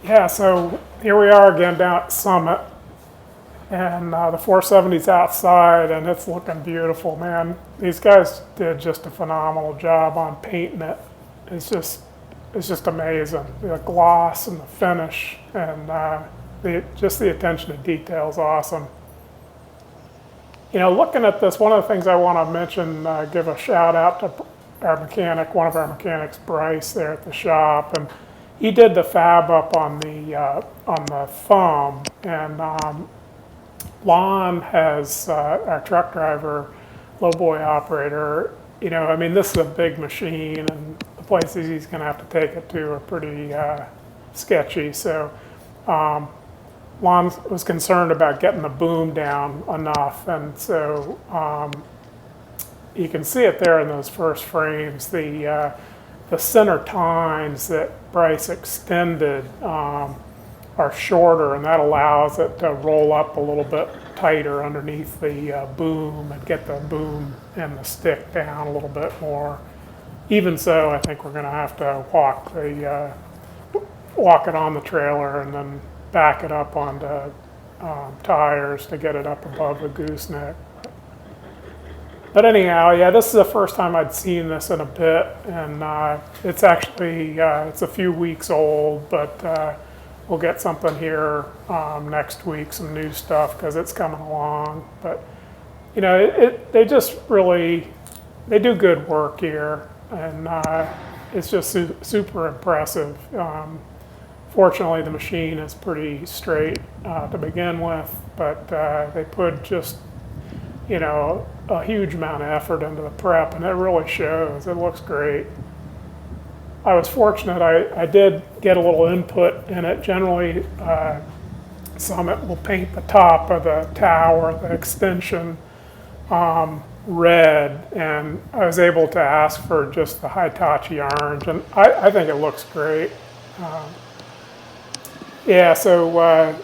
Yeah, so here we are again down at Summit, and the 470's outside, and it's looking beautiful, man. These guys did just a phenomenal job on painting it. It's just, it's just amazing. The gloss and the finish, and just the attention to detail is awesome. You know, looking at this, one of the things I want to mention, give a shout out to our mechanic, one of our mechanics, Bryce, there at the shop, and he did the fab up on the thumb, and Lon has our truck driver, lowboy operator. You know, I mean, this is a big machine, and the places he's going to have to take it to are pretty sketchy. So Lon was concerned about getting the boom down enough, and so you can see it there in those first frames. The center tines that Bryce extended are shorter, and that allows it to roll up a little bit tighter underneath the boom and get the boom and the stick down a little bit more. Even so, I think we're going to have to walk it on the trailer and then back it up onto tires to get it up above the gooseneck. But anyhow, yeah, this is the first time I'd seen this in a bit, and it's actually it's a few weeks old, but we'll get something here next week, some new stuff, because it's coming along. But you know, they just really do good work here, and it's just super impressive. Fortunately, the machine is pretty straight to begin with, but they put just, you know, a huge amount of effort into the prep, and it really shows. It looks great. I was fortunate, I did get a little input in it. Generally, Summit will paint the top of the tower, the extension, red, and I was able to ask for just the Hitachi orange, and I think it looks great. Yeah, so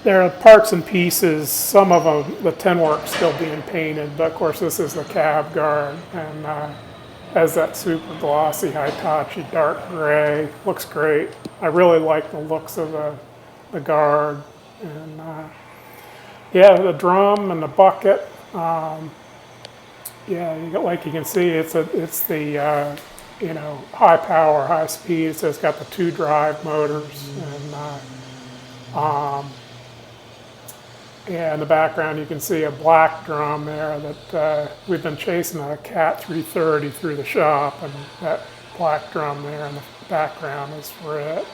there are parts and pieces, some of them, the tin work's still being painted, but of course this is the cab guard, and has that super glossy Hitachi dark gray. Looks great. I really like the looks of the guard, and yeah, the drum and the bucket. Yeah, like you can see, it's the you know, high power, high speed. So it's got the 2 drive motors, and yeah, in the background you can see a black drum there that we've been chasing a Cat 330 through the shop, and that black drum there in the background is for it.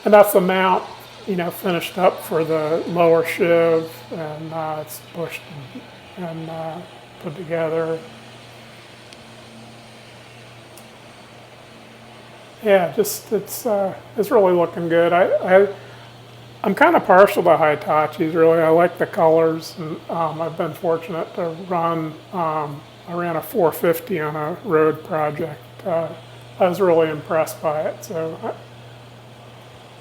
And that's the mount, you know, finished up for the lower sheave, and it's pushed and put together. Yeah, just it's really looking good. I'm kind of partial to Hitachis, really. I like the colors, and I've been fortunate to run. I ran a 450 on a road project. I was really impressed by it. So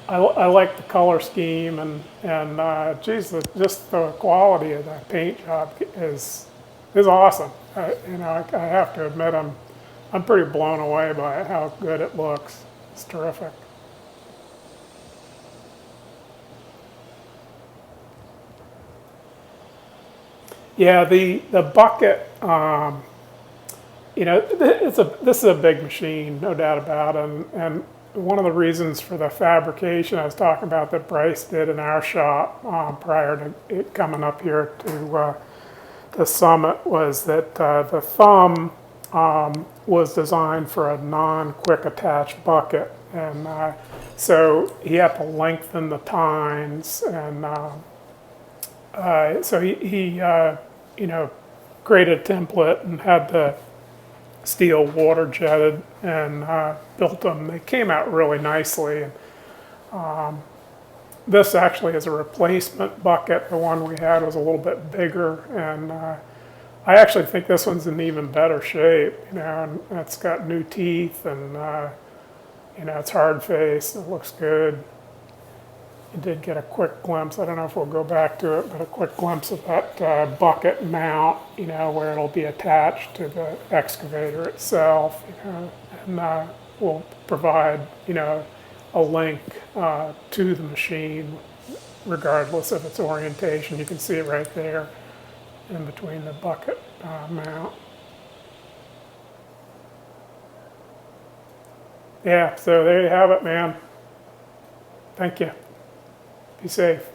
I like the color scheme, and geez, just the quality of the paint job is awesome. You know, I have to admit, I'm pretty blown away by how good it looks. It's terrific. Yeah, the bucket, you know, this is a big machine, no doubt about it. And one of the reasons for the fabrication I was talking about that Bryce did in our shop prior to it coming up here to the Summit was that the thumb was designed for a non-quick attach bucket, and so he had to lengthen the tines, and so he you know, created a template and had the steel water jetted, and built them. They came out really nicely. And this actually is a replacement bucket. The one we had was a little bit bigger, and I actually think this one's in even better shape. You know, and it's got new teeth, and you know, it's hard faced. It looks good. You did get a quick glimpse, I don't know if we'll go back to it, but a quick glimpse of that bucket mount, you know, where it'll be attached to the excavator itself, you know, and we'll provide, you know, a link to the machine, regardless of its orientation. You can see it right there in between the bucket mount. Yeah, so there you have it, man. Thank you. Be safe.